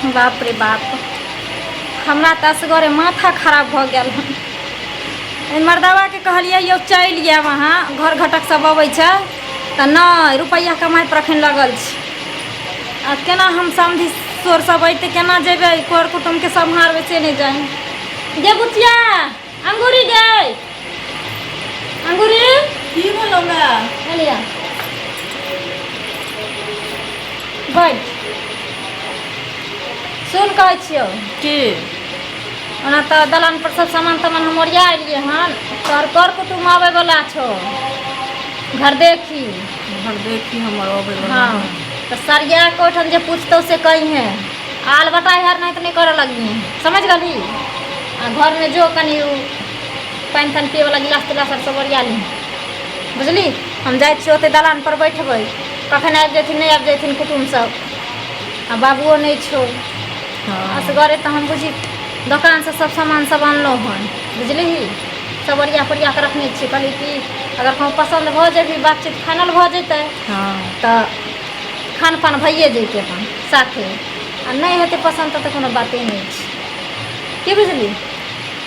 बाप रे बाप, हमरा तऽ असगरे माथा खराब भऽ गेल हन। मर्दवा के कहलिए यौ चल गया वहाँ, घर घटक सब अबै छै तऽ नहीं, रुपया कमाई पर अखन लगल छी। आ केना हम समझी सोर सब अइते केना जेबै, कर कुटुम के सम्हारबै से नहीं जान। गे बुचिया, अंगूरी गे अंगूरी की बोलोगा? एलिया बैठ, सुन कहै छियौ की ओना तऽ दलान पर सब सामान तामान हम ओरिया एलियै हन। तोहर कर कुटुम आबै बला छौ, घर देखी। घर देखी हमर अबै बला। हाँ तो सरिया के ओठन जे पूछतौ से कहिहे, आल बटाई हर नहीं तो नहीं करे लगी, समझ गली। आ घर में जो कनी पानी तानी पिए वाला गिलास तिलास सब ओरिया ली, बुझली। हम जाइ छियै ओते दलान पर बैठबै, कखन आबि जैथिन नहीं आबि जैथिन कुटुम सब। आ बाबुओ नहीं छौ, असगरे तो हम बुझी दोकान से सब सामान सब अनलहुँ हन, बुझली। सब ओरिया पोरिया के रखने छियै। कहली कि अगर कहूँ पसंद भऽ जेबही, बातचीत फाइनल भऽ जेतै तऽ खान पान भइए जैते अपन साथे। आ नहीं हेतै पसंद तऽ कोनो बाते नहीं छै, की बुझली।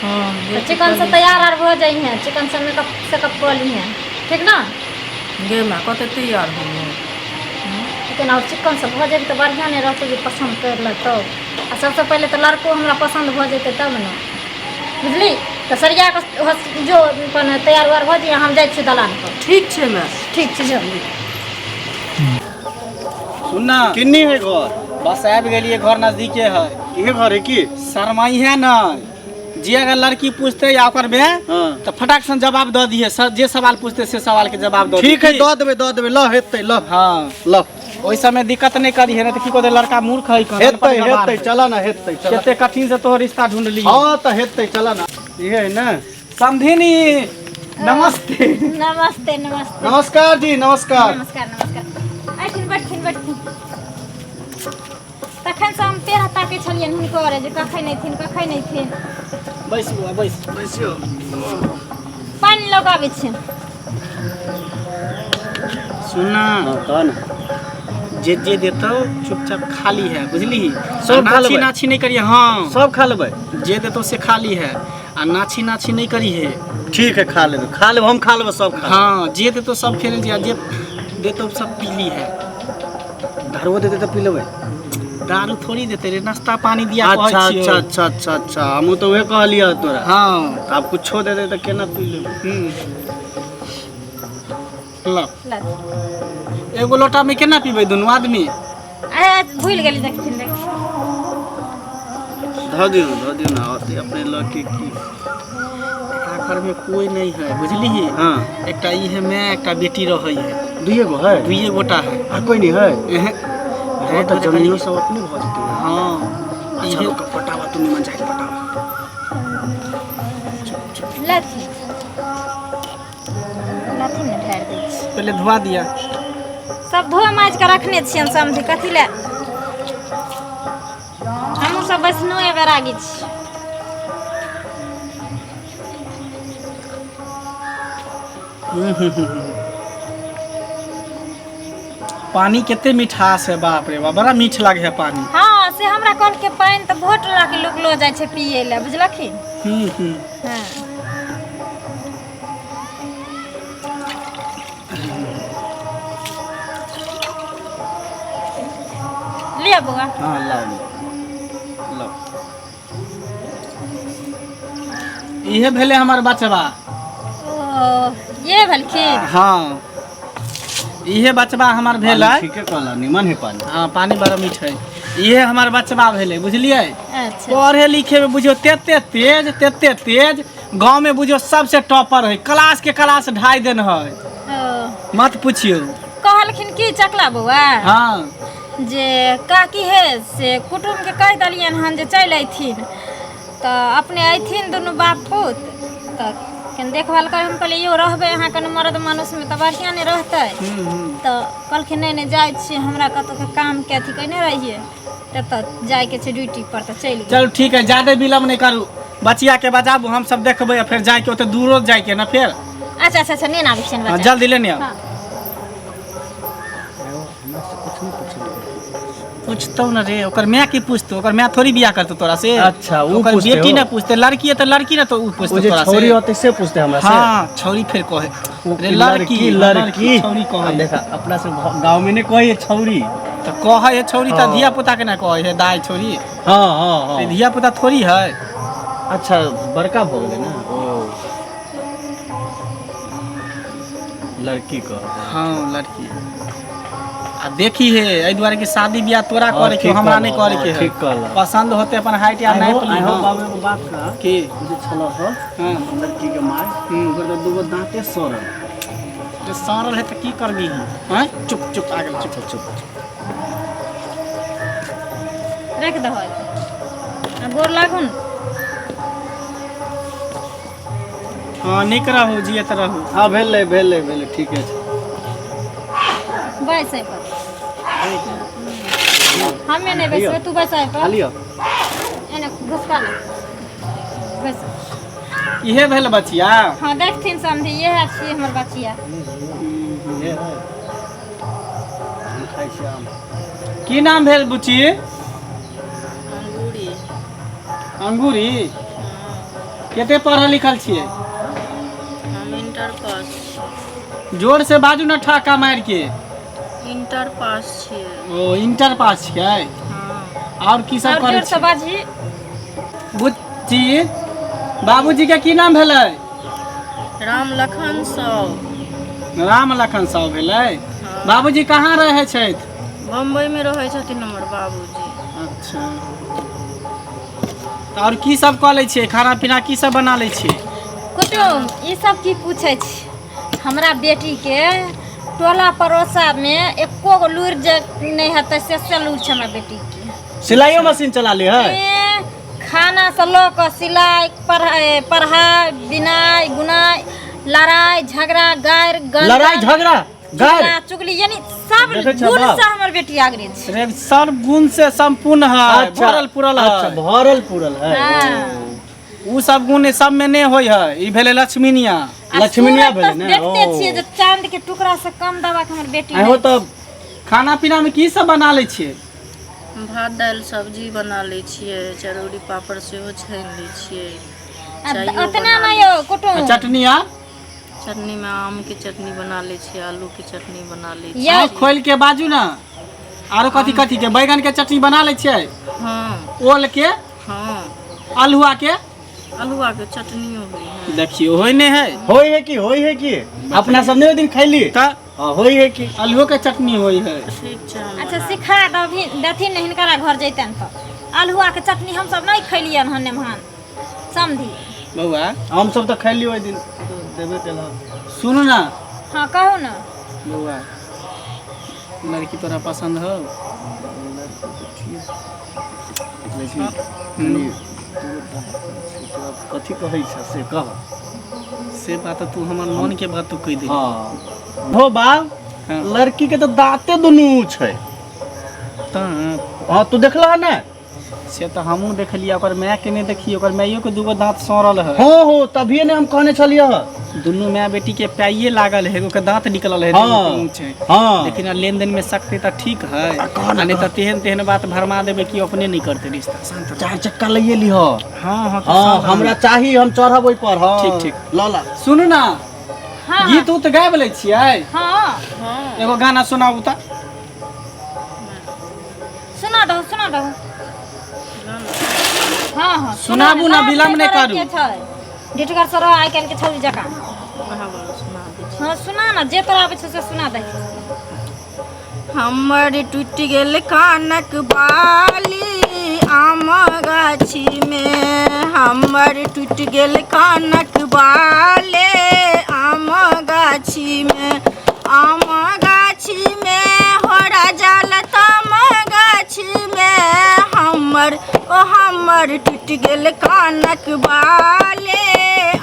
तो चिकन से तैयार आर भऽ जइहे, चिकन से मेकअप सेकअप कऽ लीहे, ठीक ना। गे माँ कते तैयार हो लेकिन और चिकन से भऽ जेतै तऽ बढ़िया नहीं रहतौ जे पसंद कर लेतौ। आ सबसे पहले तो लड़को हमरा पसंद भऽ जेतै तब ना, बुझली। तो सरिया के जो अपन तैयार उयार भऽ जाइए, हम जाइ छी दलान पर। ठीक छै माँ, ठीक छै, जो। सुनना किन्नी है घर? बस आबि गेलिए, घर नजदीके है। इहे घर है की? शरमाई है ना, जे अगर लड़की पूछते या ओकर बे हाँ। तो फटाक से जवाब दे दिए, जे सवाल पूछते से सवाल के जवाब दे। ठीक है, दऽ देबै ल हेतै ल। हाँ ल ओहि समय दिक्कत नहीं करी है, नहीं तो की कहते लड़का मूर्ख है। हेतै हेतै, चला ना हेतै, चला। कते कठिन से तो रिश्ता ढूंढ ली। हाँ तो हेतै, चला ना। इहे है ना। समझिनी, नमस्ते। नमस्ते नमस्ते नमस्कार जी, नमस्कार। नमस्कार नमस्कार। बैठिन बैठिन बैठिन। तखन से हम पेड़ ताकै छलियन हुनकर जे कखन अयथिन। बैस बुआ बैस। बैसियो। पानि लगाबै छै। सुनना हाँ कह ना। जे देतो चुपचाप खाली है, बुझली। सब खा नाची लेबै। नाची नहीं करिए। हाँ सब खा लेबै। जे देतो से खाली है, आ नाची नाची नहीं करी है। ठीक है, खा लेबै, हम खा लेबै, सब खा। हाँ जे देतो सब खेल दिया, जे देतो सब पीली है। दारू देते तो पी लेबै। दारू थोड़ी देते रे, नाश्ता पानी दिया। अच्छा, हम तो वह कहलिए तोरा। हाँ अब कुछो दे दे तो केना पी लेबै। ला एगो लोटा में केना पीबे दोनों आदमी? भूल गेली, देखिन देख। धऽ दियौ ना, अथी अपने लड़की की। घर में कोई नहीं है, बुझली। हाँ एकटा ई है, मैं एकटा बेटी रही है। दुइए गो है? दुइये गोटा है। और कोई नहीं है? एहे। वो तो जमीनों सब अपने भऽ जेतै। हाँ अच्छा इहे लोग का पटावा तू निमन जाके पटावा। लथी ने ढारि दै छी। पहले धुआ दिया। सब धो माँजि के रखने छियनि समझी, कथी लए। हमहूँ सब वैष्णो बैरागी छी। पानी केते मिठास है, बाप रे बाप, बड़ा मीठ लागे है पानी। हाँ से हमरा कल के पानि तऽ भोट ला के लोग लो जाइ छै पिए ले, बुझलखिन। हाँ लिया बउआ। हाँ लाओ लाओ। इहे भेले हमार बचवा। ओ ये भेलखिन। हाँ इहे बचवा हमार भेल। ठीक है, कहला निमन है पानी। हाँ पानी बड़ा मीठ है। इहे हमार बचवा भेले, बुझलिए। अच्छा पढ़े लिखे में बुझियो तेते तेज गांव में बुझियो सबसे टॉपर है, क्लास के क्लास ढाई दिन है। ओ मत पूछियो। कहलखिन की चकला बउआ हाँ जे काकी है से कुटुम के कह दिलियन हन जे चलि अयथिन, तऽ अपने अयथिन दुनू बाप पुत, तऽ कनि देखभाल कर। हम कहलिए यो रहबै अहाँ कनि मर्द मानुष में तऽ बढ़िया नहीं रहतै। तऽ कहलखिन नहीं जाइ छियै, हमरा कतौ के काम के अथी कहने रहिए, तब जाए के छै ड्यूटी पर, तऽ चलि गेल। चलो ठीक है, ज्यादा विलम्ब नहीं करू, बचिया के बजाबू, हम सब देखबै। फिर जाए के ओते दूरो जाए के ना फिर। अच्छा नहीं आबै छियनि बच्चा। जल्दी लेने आओ। हाँ। पूछतो न रे, ओकर मैं की पूछतो, ओकर मैं थोड़ी बियाह करतो तोरा से। अच्छा, वो ओकर पूछते बेटी हो? ना पूछते, लड़की है तो लड़की ना, तो ऊ पूछतो वो जे तोरा से। छौरी होते से पूछते हमरा से। हाँ छौरी फिर कहे रे लड़की लड़की छौरी अब कहे। देखा अपना से गांव में ने कहे छौरी। तो कहे छौरी त हाँ। धिया पुता के ना कहे है दाई छौरी। हाँ हाँ हाँ। तो धिया पुता थोड़ी है। अच्छा बड़का हो गेलै ना ओ लड़की का। हाँ लड़की। आ देखी है एहि दुआरे कि शादी ब्याह तोरा हाँ, करे के ठीक हमरा कहला, नहीं करे के हाँ, है। ठीक कहला। पसंद होते अपन हाइट या आई हो नाप ली। बाबू को बात का की जे छलो हो हाँ लड़की के माय ओकर तो दूगो दांते सड़ल। जो सड़ल है तो की करबी हैं? चुप चुप आ गेल चुप चुप। रख दहो गोर लागुन। हाँ निक रहू जियत रहू। हाँ भेलै ठीक है। बैस पर हमें नहीं बैसबे, तू बैस पर। खालियो एने घुसका ले बैस। इहे भेल बचिया। हाँ देखथिन समझी, ये है छी हमर बचिया। ये है हम खाइ छी आम। की नाम भेल बुची? अंगूरी। अंगूरी। कते पढ़ल लिखल छियै? हम इंटर पास। जोर से बाजू न ठाका मार के। इंटर पास छियै। ओ इंटर पास छियै। हाँ। और की सब और करे जोर से छी? बाजी। बुच्ची बाबूजी के की नाम भेलै? राम लखन साव। राम लखन साहब भेलै। हाँ। बाबूजी कहाँ रहै छथि? बम्बई में रहै छथिन हमर बाबूजी। अच्छा तऽ और की सब कऽ लै छियै? खाना पीना की सब बना लै छियै? कुटुम ई सब की पूछे छी? हमरा बेटी के टोला पड़ोसा में एको गो लुरि जे नहीं हेतै से लुरि छै हमरा बेटी के। सिलाइयो मशीन चला ली है। खाना से लो के सिलाई पढ़ाई बिनाई गुनाई लड़ाई झगड़ा गायर लड़ाई झगड़ा गायर चुगली यानी सब देखै छौ गुण बाप? से हमर बेटी आगरे छै। रे सर्व गुण से संपूर्ण है। अच्छा भरल पूरल अच्छा है। भरल पूरल है। हाँ। उ सब गुण सब में नहीं होय है। ई भेलै लक्ष्मीनिया। आ लक्ष्मीनिया सूरत भेलै तऽ ने, देखते ओ। छियै जे चांद के टुकड़ा से कम दवा के हमर बेटी आहो नहीं। तब खाना पीना में की सब बना लै छियै? भात दालि सब्जी बना लै छियै, चरौड़ी पापड़ सेहो छानि लै छियै। चाइयो उतना बना नहीं लै हो कुटुम। चटनी आ चटनी में आम के चटनी बना लै छियै, आलू के चटनी बना लै छियै। या आँख खोल के बाजू ना। आरो कथी कथी के? बैगन के चटनी बना लै छियै? हाँ ओल के? हाँ। अल्हुआ के? अल्हुआ के चटनियो भी है। देखियो होय नहीं है। होई है कि अपना सब ने ओइ दिन खैली। त हां होई है कि अल्हुओ के चटनी होय है। ठीक छै हम अच्छा बना सिखा दभी देथिन नहीं हिनकरा घर जैतन तो अल्हुआ के चटनी हम सब नहीं खैलियन हन नेमहान समझी। बउआ हम सब तो खैली ओइ दिन तो देबे केला। सुनू ना हाँ कहू ना। बउआ, लड़की तोरा पसंद हो? कथी कहै छ से कह। से बात तू हमर मन के बात तू कह दे। हां हो बाब हाँ। लड़की के तो दांते दुनू छै। त हां तू देखला है ना? से तो हमहू देखलिए, ओकर माय के नहीं देखिए, ओकर माइयो के दूगो दांत सड़ल है। हो तभिए ने हम कहने छलिए ह। दुनू माय बेटी के प्याइए लागल है, एगो के दांत निकलल है, हाँ। दूगो के ऊँच है। हां लेकिन लेन देन में सकते तो ठीक है, नहीं तो तेहन तेहन बात भरमा देवे कि अपने नहीं करते रिश्ता। शांत रह। चार चक्का लइए ली ह। हाँ हाँ तो हां शांत रह। हमरा चाही, हम चढ़ब ओइ पर। हां ठीक, ठीक। ल ल सुनू ना, हाँ गीत उत गाबि लै छियै? हाँ हाँ एगो गाना सुनाबू त। सुना दो हाँ हाँ सुनाबू ना, विलम्ब नहीं करू। डिटगर सर आइ काल्हि के छौरी जकाँ। वहाँ वाला सुना दै छी। हाँ सुना ना, जे तोरा आबै छौ से सुना दे। हमर टूट गेल कानक बाली आम गाछी में, हमर टूट गेल कानक बाले आम गाछी में, आम गाछी में हो राजा लताम गाछी में, हमर टूट गेल कानक बाले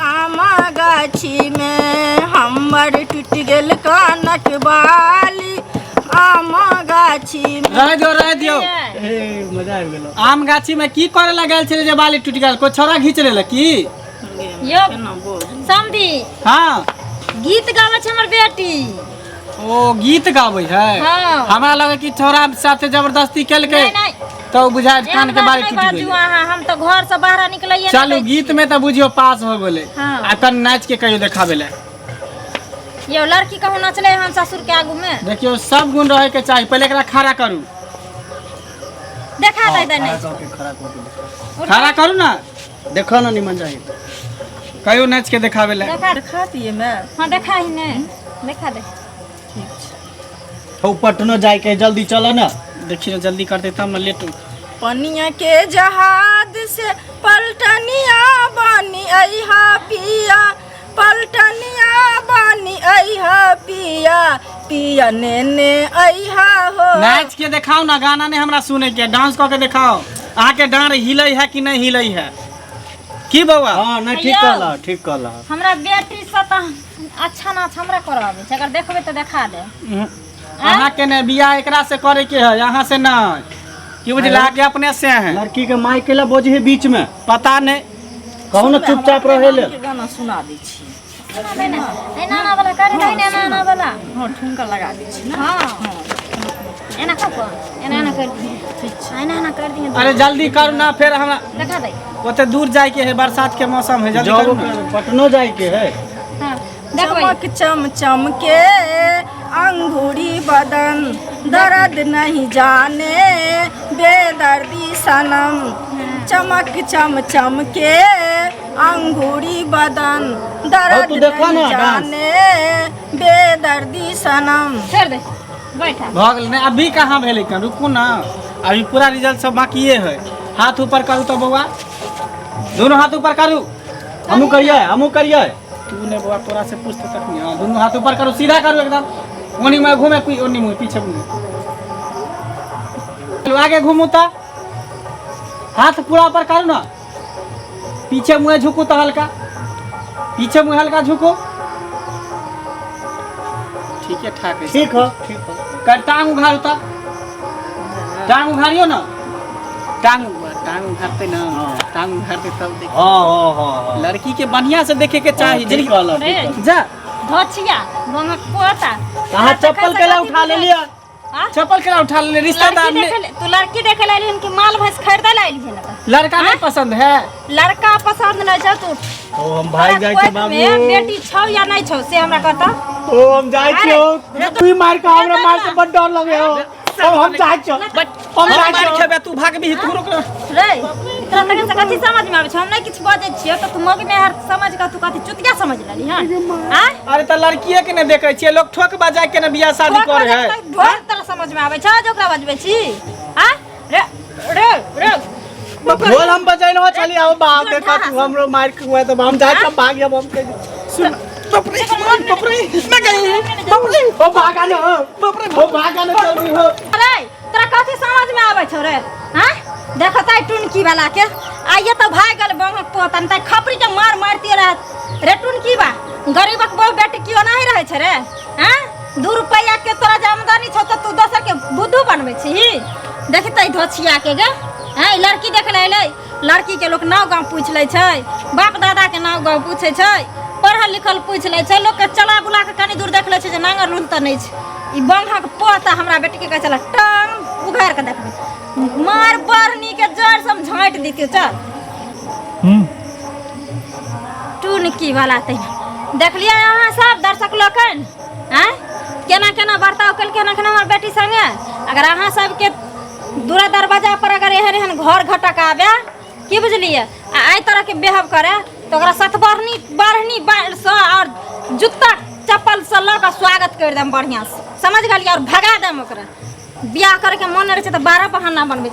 आम गाछी में, हमर टूट गेल कानक बाली आम गाछी में। रह दियो। ए मजा आबि गेलो। आम गाछी में की करे लगाल छले जे बाली टूट गेल? कोई छोरा घींच लेले की? यो केना बोल? समधी हाँ गीत गाबै छै हमर बेटी। ओ गीत गाबै है। हाँ। हमरा लगे कि छोरा साथे जबरदस्ती केल के नहीं तो बुझाय कान के बारी टूट गेल। हम तो घर से बाहर निकलैए चलू गीत में तो बुझियो पास हो गेले। हाँ। आ तन नाच के कहियो देखाबे ले। ये लड़की कहूँ नचले हम ससुर के आगू में। देखियो सब गुण रहे के चाहिए, पहले एकरा खड़ा करू। देखा दे नहीं खड़ा करू ना, देखो ना निमन जाए। कहियो नाच के देखाबे ले। दिखा दिए मैं। हाँ देखा ही नहीं, देखा दे। तो पटनो जाए के जल्दी चलो ना। देखियो जल्दी करते तब न लेट। पनिया के जहाज से पलटनिया बनी अइहा पिया, पलटनिया बनी अइहा पिया, पिया ने अइहा हो। नाच के दिखाओ ना, गाना नहीं हमरा सुने के, डांस करके दिखाओ। अहाँ के डांड हिलै है कि नहीं हिलै है की बउआ? हाँ नहीं ठीक कहला, ठीक कहला। हमरा बेटी से तो अच्छा नाच हमरा करावे छै, अगर देखबे तो देखा दे। अहाँ के ने बियाह एकरा से करे के है, यहाँ से नहीं की बुझला के अपने से है। लड़की के माई केला बोझ है बीच में, पता नहीं कहू ना चुपचाप रहे ले। गाना सुना दै छी। नाना वाला कर दे, नाना वाला। हाँ ठुमका लगा दै छी ना। हाँ एना कप एना कर दी, एना कर दी। अरे जल्दी करू ना, फिर हमरा देखा दे। ओते दूर जाए के है, बरसात के मौसम है, जल्दी करू ना। पटनो जाए के है। हाँ देखबै चमक चम चम के अंगूरी बदन, दर्द नहीं जाने बेदर्दी सनम। चमक चम चम के अंगूरी बदन, दर्द तो देखा नहीं ना डांस। जाने बेदर्दी सनम। छोड़ दे, बैठा। भऽ गेल नहीं, अभी कहाँ भेले कन, रुकू ना, अभी पूरा रिजल्ट सब बाकी है। हाथ ऊपर करू तो बउआ, दोनों हाथ ऊपर करू। हमू करिए, हमू करिए। तूने बुआ तोरा से पूछते तक नहीं। हाँ दोनों हाथ ऊपर करो, सीधा करो एकदम। ओनी में घूमे, ओनी में पीछे घूमे, आगे घूमू तो हाथ पूरा ऊपर करो ना, पीछे मुँह झुकू तो हल्का, पीछे मुँह हल्का झुको। ठीक है, ठाक है, ठीक है, ठीक है। कर टांग उघारू तो, टांग उघारियो ना, टांग उघारते ना, टांग उघारते तब देख। हाँ। लड़की के बढ़िया से देखे के चाहिए। ठीक कहला, ठीक कहला। जा धोचिया गंगा कोता। कहाँ चप्पल केला उठा ले लिया? चप्पल केला उठा ले, रिश्तेदार ने। तू लड़की देखे ला इनकी माल भैंस खरीदे ला इली है ना। लड़का नहीं पसंद है, लड़का पसंद नहीं छौ तू। ओ हम भाई जाए के बाबू। बेटी छौ या नहीं छौ से हमरा कहता। ओ हम जाए के हो, तू मार का हमरा मार से बड़ डर लगे हो। अब हम जाए छो, हम जाए मार छो। खेबे तू भाग भी, तू रुक। रे तोरा तक से कथि समझ में आवे छौ? हम नहीं कुछ बाजै छियै तो तू मग में हर समझ का तू कथि चुतिया समझ लेली हां। हां अरे त लड़किए के ने देखे छियै, लोग ठोक बजा के ने बियाह शादी करे है। ढोल तोरा समझ में आवे छौ जोकरा बजबै छी? हां रे रे रे ढोल हम बजाइन हो, चली आओ बाप देखा तू हमरो मार के हुआ तो हम जाए छो, भाग अब हम के सुन। बाप रे मैं गई, बाप रे ओ भागा ना, बाप रे ओ भागा ना जल्दी हो। अरे तोरा कथि समझ में आवे छौ रे? हां देखता टुनकी वाला के आइए तो भाग गल बंगक पोतन त खपरी के मार मारती रहत रे। टुनकी बा गरीबक बहु बेटी क्यों नहीं रहे छे रे? हां 2 रुपया के तोरा जे आमदनी छौ त तू दोसर के बुद्धू बनबै छी। देखतै धोछिया के गे। हां लड़की देख ले, लड़की के लोग नाव गांव पूछ ले छै, बाप दादा के नाव गांव पूछे छै, पढ़ल लिखल पूछ ले छै, लोग के चला बुला के कनी दूर देख ले छै जे नांगर लूल त नहीं छै। ई बंगक पोता हमरा बेटी के कह चला टांग उघार के देखबै, मार बरनी के जड़ से हम झाँट देती। चल टुनकी वाला ते देख लिया यहाँ सब दर्शक लोकन हैं केना केना बर्ताव कल, केना केना हमर बेटी संगे। अगर अहाँ सबके दूरा दरवाजा पर अगर एहन एहन घर घटक आवे की बुझलिए आई तरह के बेहब करे तो ओकरा सतबरनी बारहनी से और जूता चप्पल से लऽ के स्वागत कर देम बढ़िया से, समझ गलिए? और भगा देम ओकरा। बियाह करे के मन रहे छै तो 12 बहाना बनबे।